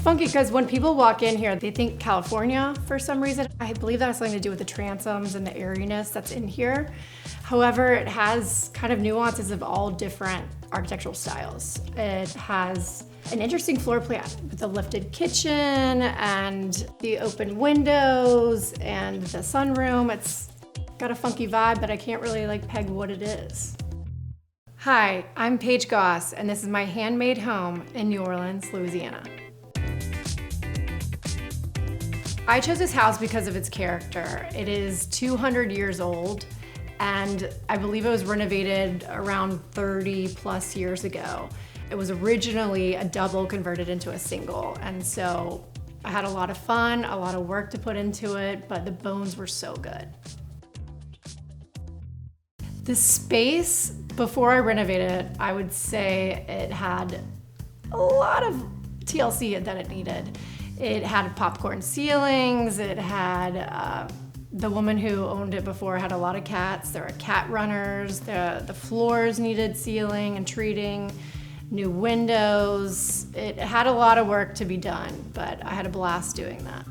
funky because when people walk in here, they think California for some reason. I believe that has something to do with the transoms and the airiness that's in here. However, it has kind of nuances of all different architectural styles. It has an interesting floor plan with the lifted kitchen and the open windows and the sunroom. It's got a funky vibe, but I can't really peg what it is. Hi, I'm Page Goss, and this is my handmade home in New Orleans, Louisiana. I chose this house because of its character. It is 200 years old, and I believe it was renovated around 30 plus years ago. It was originally a double converted into a single, and so I had a lot of fun, a lot of work to put into it, but the bones were so good. The space, before I renovated it, I would say it had a lot of TLC that it needed. It had popcorn ceilings, it had, the woman who owned it before had a lot of cats. There were cat runners, the floors needed sealing and treating, new windows. It had a lot of work to be done, but I had a blast doing that.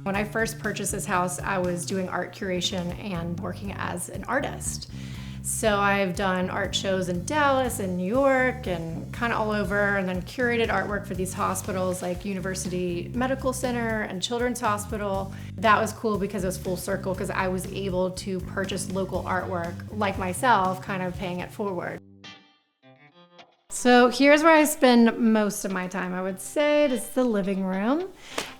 When I first purchased this house, I was doing art curation and working as an artist. So I've done art shows in Dallas and New York and kind of all over, and then curated artwork for these hospitals like University Medical Center and Children's Hospital. That was cool because it was full circle because I was able to purchase local artwork like myself, kind of paying it forward. So here's where I spend most of my time. I would say this is the living room.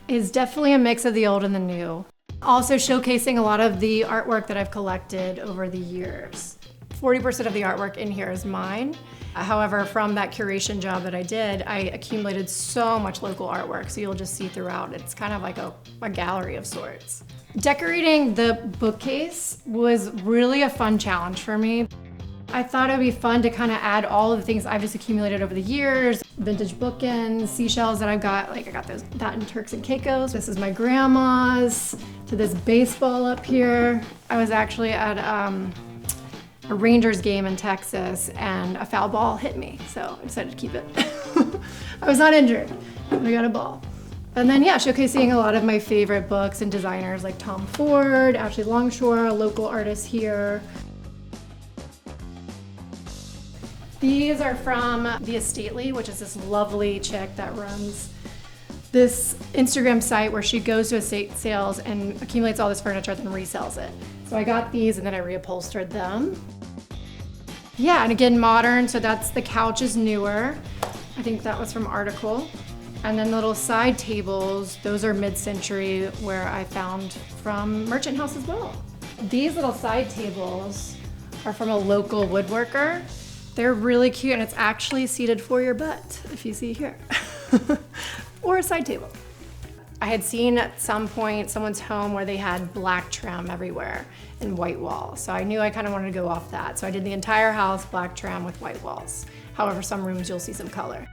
It's definitely a mix of the old and the new. Also showcasing a lot of the artwork that I've collected over the years. 40% of the artwork in here is mine. However, from that curation job that I did, I accumulated so much local artwork, so you'll just see throughout. It's kind of like a gallery of sorts. Decorating the bookcase was really a fun challenge for me. I thought it would be fun to kind of add all of the things I've just accumulated over the years. Vintage bookends, seashells that I've got, I got that in Turks and Caicos. This is my grandma's, to this baseball up here. I was actually at a Rangers game in Texas and a foul ball hit me, so I decided to keep it. I was not injured, I got a ball. And then yeah, showcasing a lot of my favorite books and designers like Tom Ford, Ashley Longshore, a local artist here. These are from the Estately, which is this lovely chick that runs this Instagram site where she goes to estate sales and accumulates all this furniture and then resells it. So I got these and then I reupholstered them. Yeah, and again, modern, so the couch is newer. I think that was from Article. And then the little side tables, those are mid-century, where I found from Merchant House as well. These little side tables are from a local woodworker. They're really cute, and it's actually seated for your butt, if you see here. Or a side table. I had seen at some point someone's home where they had black trim everywhere and white walls. So I knew I kind of wanted to go off that. So I did the entire house black trim with white walls. However, some rooms you'll see some color.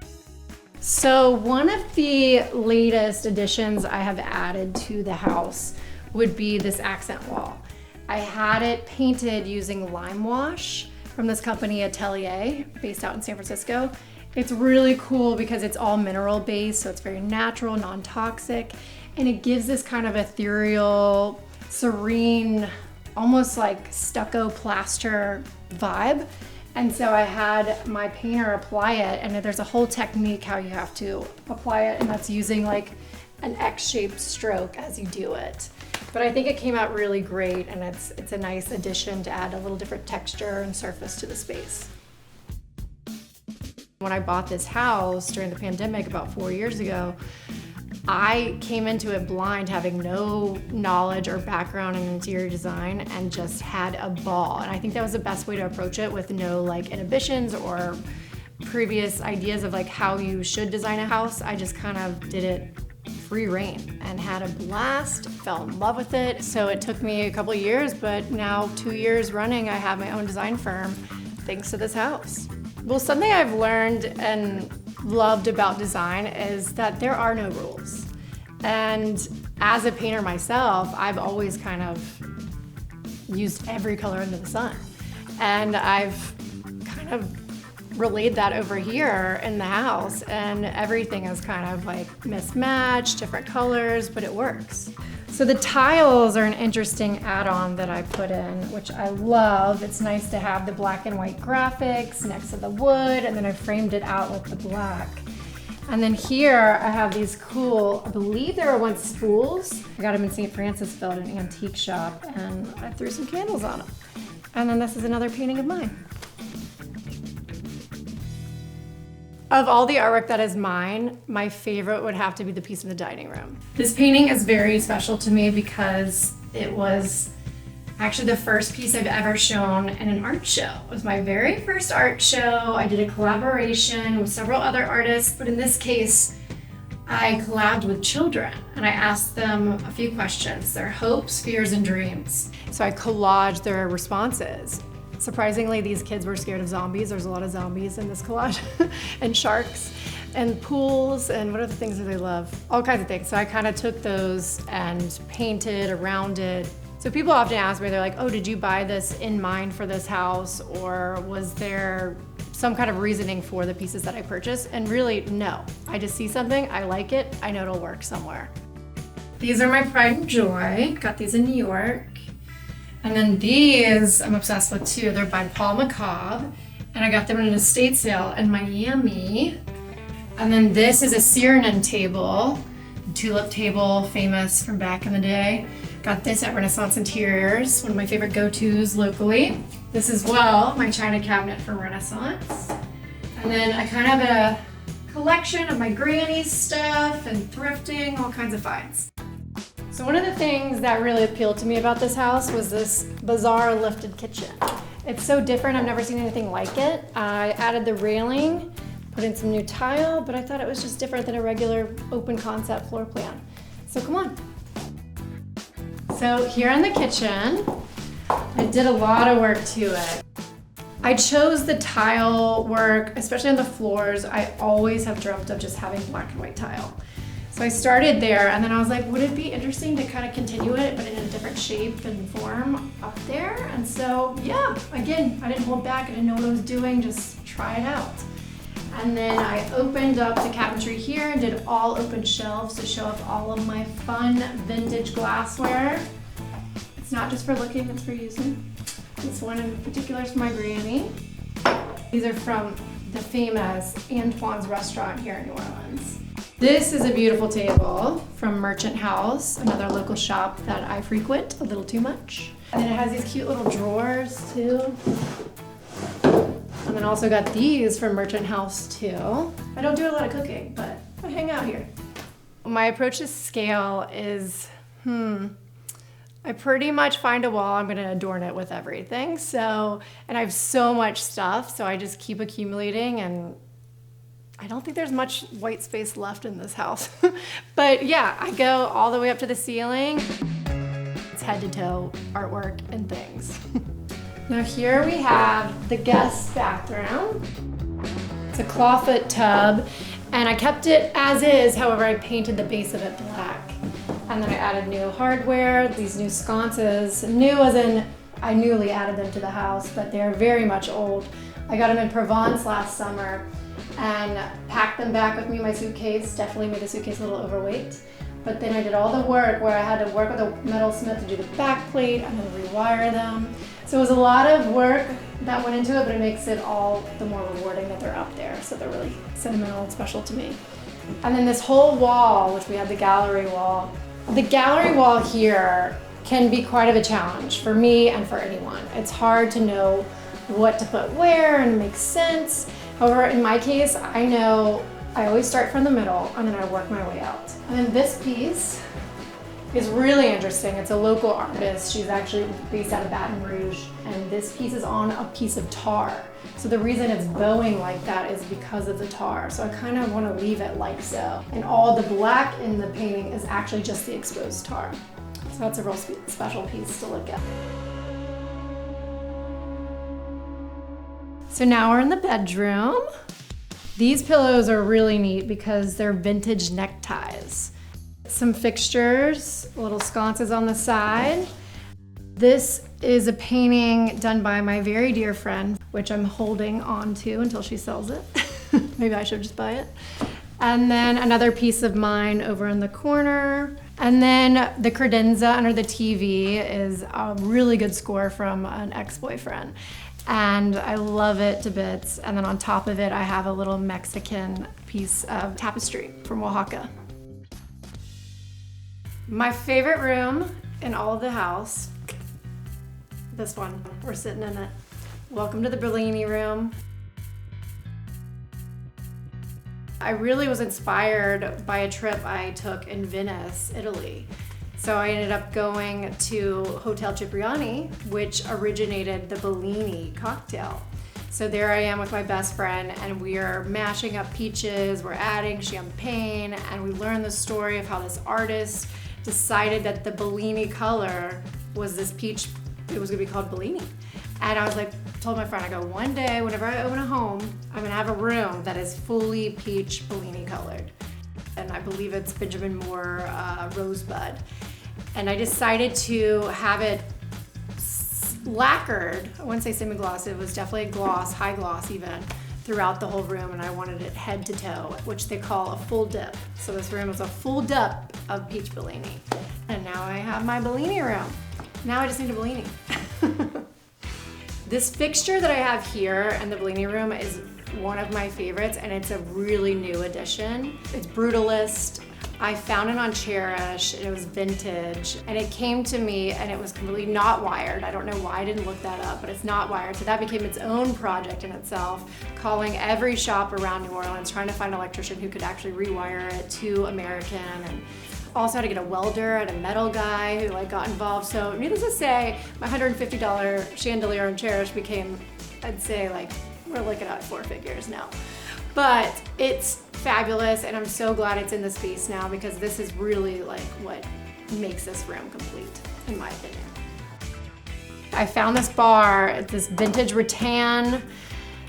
So one of the latest additions I have added to the house would be this accent wall. I had it painted using lime wash from this company Atelier, based out in San Francisco. It's really cool because it's all mineral based, so it's very natural, non-toxic, and it gives this kind of ethereal, serene, almost like stucco plaster vibe. And so I had my painter apply it, and there's a whole technique how you have to apply it, and that's using like an X-shaped stroke as you do it. But I think it came out really great, and it's a nice addition to add a little different texture and surface to the space. When I bought this house during the pandemic about 4 years ago, I came into it blind, having no knowledge or background in interior design, and just had a ball. And I think that was the best way to approach it, with no inhibitions or previous ideas of how you should design a house. I just kind of did it free reign and had a blast, fell in love with it. So it took me a couple of years, but now 2 years running, I have my own design firm thanks to this house. Well, something I've learned and loved about design is that there are no rules. And as a painter myself, I've always kind of used every color under the sun. And I've kind of relayed that over here in the house, and everything is kind of like mismatched, different colors, but it works. So the tiles are an interesting add-on that I put in, which I love. It's nice to have the black and white graphics next to the wood, and then I framed it out with the black. And then here I have these cool, I believe they were once spools. I got them in St. Francisville at an antique shop, and I threw some candles on them. And then this is another painting of mine. Of all the artwork that is mine, my favorite would have to be the piece in the dining room. This painting is very special to me because it was actually the first piece I've ever shown in an art show. It was my very first art show. I did a collaboration with several other artists, but in this case, I collabed with children and I asked them a few questions, their hopes, fears, and dreams. So I collaged their responses. Surprisingly, these kids were scared of zombies. There's a lot of zombies in this collage, and sharks, and pools, and what other things do they love? All kinds of things. So I kind of took those and painted around it. So people often ask me, they're like, oh, did you buy this in mind for this house? Or was there some kind of reasoning for the pieces that I purchased? And really, no. I just see something, I like it, I know it'll work somewhere. These are my pride and joy. Got these in New York. And then these I'm obsessed with too. They're by Paul McCobb, and I got them in an estate sale in Miami. And then this is a Cyrenan table, a tulip table, famous from back in the day. Got this at Renaissance Interiors, one of my favorite go-tos locally. This as well, my china cabinet from Renaissance. And then I kind of have a collection of my granny's stuff and thrifting, all kinds of finds. So one of the things that really appealed to me about this house was this bizarre lifted kitchen. It's so different, I've never seen anything like it. I added the railing, put in some new tile, but I thought it was just different than a regular open concept floor plan. So come on. So here in the kitchen, I did a lot of work to it. I chose the tile work, especially on the floors. I always have dreamt of just having black and white tile. So I started there, and then I was like, would it be interesting to kind of continue it, but in a different shape and form up there? And so, yeah, again, I didn't hold back. I didn't know what I was doing, just try it out. And then I opened up the cabinetry here and did all open shelves to show off all of my fun vintage glassware. It's not just for looking, it's for using. This one in particular is for my granny. These are from the famous Antoine's restaurant here in New Orleans. This is a beautiful table from Merchant House, another local shop that I frequent a little too much. And then it has these cute little drawers too. And then also got these from Merchant House too. I don't do a lot of cooking, but I hang out here. My approach to scale is, I pretty much find a wall, I'm gonna adorn it with everything. So, and I have so much stuff, so I just keep accumulating, and I don't think there's much white space left in this house. But yeah, I go all the way up to the ceiling. It's head to toe artwork and things. Now here we have the guest bathroom. It's a clawfoot tub, and I kept it as is, however I painted the base of it black. And then I added new hardware, these new sconces. New as in, I newly added them to the house, but they're very much old. I got them in Provence last summer and packed them back with me in my suitcase. Definitely made the suitcase a little overweight. But then I did all the work where I had to work with a metalsmith to do the back plate and then rewire them. So it was a lot of work that went into it, but it makes it all the more rewarding that they're up there. So they're really sentimental and special to me. And then this whole wall, which we have the gallery wall. The gallery wall here can be quite of a challenge for me and for anyone. It's hard to know what to put where and make sense. However, in my case, I know I always start from the middle and then I work my way out. And then this piece is really interesting. It's a local artist. She's actually based out of Baton Rouge, and this piece is on a piece of tar. So the reason it's bowing like that is because of the tar. So I kind of want to leave it like so. And all the black in the painting is actually just the exposed tar. So that's a real special piece to look at. So now we're in the bedroom. These pillows are really neat because they're vintage neckties. Some fixtures, little sconces on the side. This is a painting done by my very dear friend, which I'm holding on to until she sells it. Maybe I should just buy it. And then another piece of mine over in the corner. And then the credenza under the TV is a really good score from an ex-boyfriend. And I love it to bits. And then on top of it, I have a little Mexican piece of tapestry from Oaxaca. My favorite room in all of the house, this one, we're sitting in it. Welcome to the Bellini room. I really was inspired by a trip I took in Venice, Italy. So I ended up going to Hotel Cipriani, which originated the Bellini cocktail. So there I am with my best friend, and we are mashing up peaches, we're adding champagne, and we learn the story of how this artist decided that the Bellini color was this peach, it was gonna be called Bellini. And I was like, told my friend, I go, one day, whenever I own a home, I'm gonna have a room that is fully peach Bellini colored. And I believe it's Benjamin Moore Rosebud. And I decided to have it lacquered. I wouldn't say semi-gloss, it was definitely gloss, high gloss even, throughout the whole room, and I wanted it head to toe, which they call a full dip. So this room was a full dip of peach Bellini. And now I have my Bellini room. Now I just need a Bellini. This fixture that I have here in the Bellini room is one of my favorites, and it's a really new addition. It's Brutalist. I found it on Cherish, and it was vintage, and it came to me and it was completely not wired. I don't know why I didn't look that up, but it's not wired. So that became its own project in itself, calling every shop around New Orleans, trying to find an electrician who could actually rewire it to American, and also had to get a welder and a metal guy who got involved. So needless to say, my $150 chandelier on Cherish became, I'd say we're looking at 4 figures now. But it's fabulous, and I'm so glad it's in the space now, because this is really what makes this room complete, in my opinion. I found this bar, it's this vintage rattan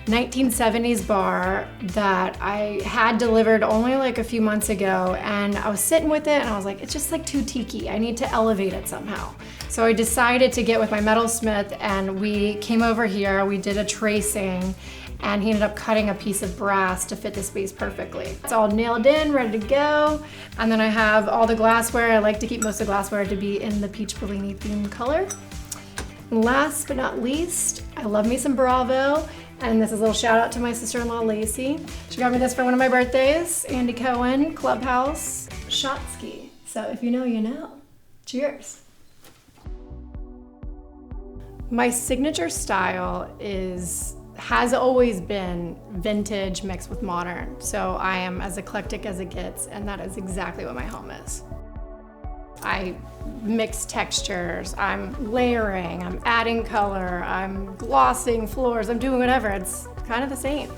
1970s bar that I had delivered only a few months ago, and I was sitting with it and I was like, it's just too tiki. I need to elevate it somehow. So I decided to get with my metalsmith, and we came over here, we did a tracing, and he ended up cutting a piece of brass to fit the space perfectly. It's all nailed in, ready to go. And then I have all the glassware. I like to keep most of the glassware to be in the peach Bellini theme color. And last but not least, I love me some Bravo. And this is a little shout out to my sister-in-law, Lacey. She got me this for one of my birthdays. Andy Cohen, Clubhouse, Shotsky. So if you know, you know. Cheers. My signature style has always been vintage mixed with modern. So I am as eclectic as it gets, and that is exactly what my home is. I mix textures, I'm layering, I'm adding color, I'm glossing floors, I'm doing whatever. It's kind of the same.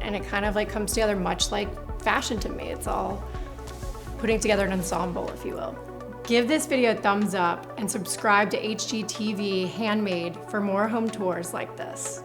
And it kind of comes together much like fashion to me. It's all putting together an ensemble, if you will. Give this video a thumbs up and subscribe to HGTV Handmade for more home tours like this.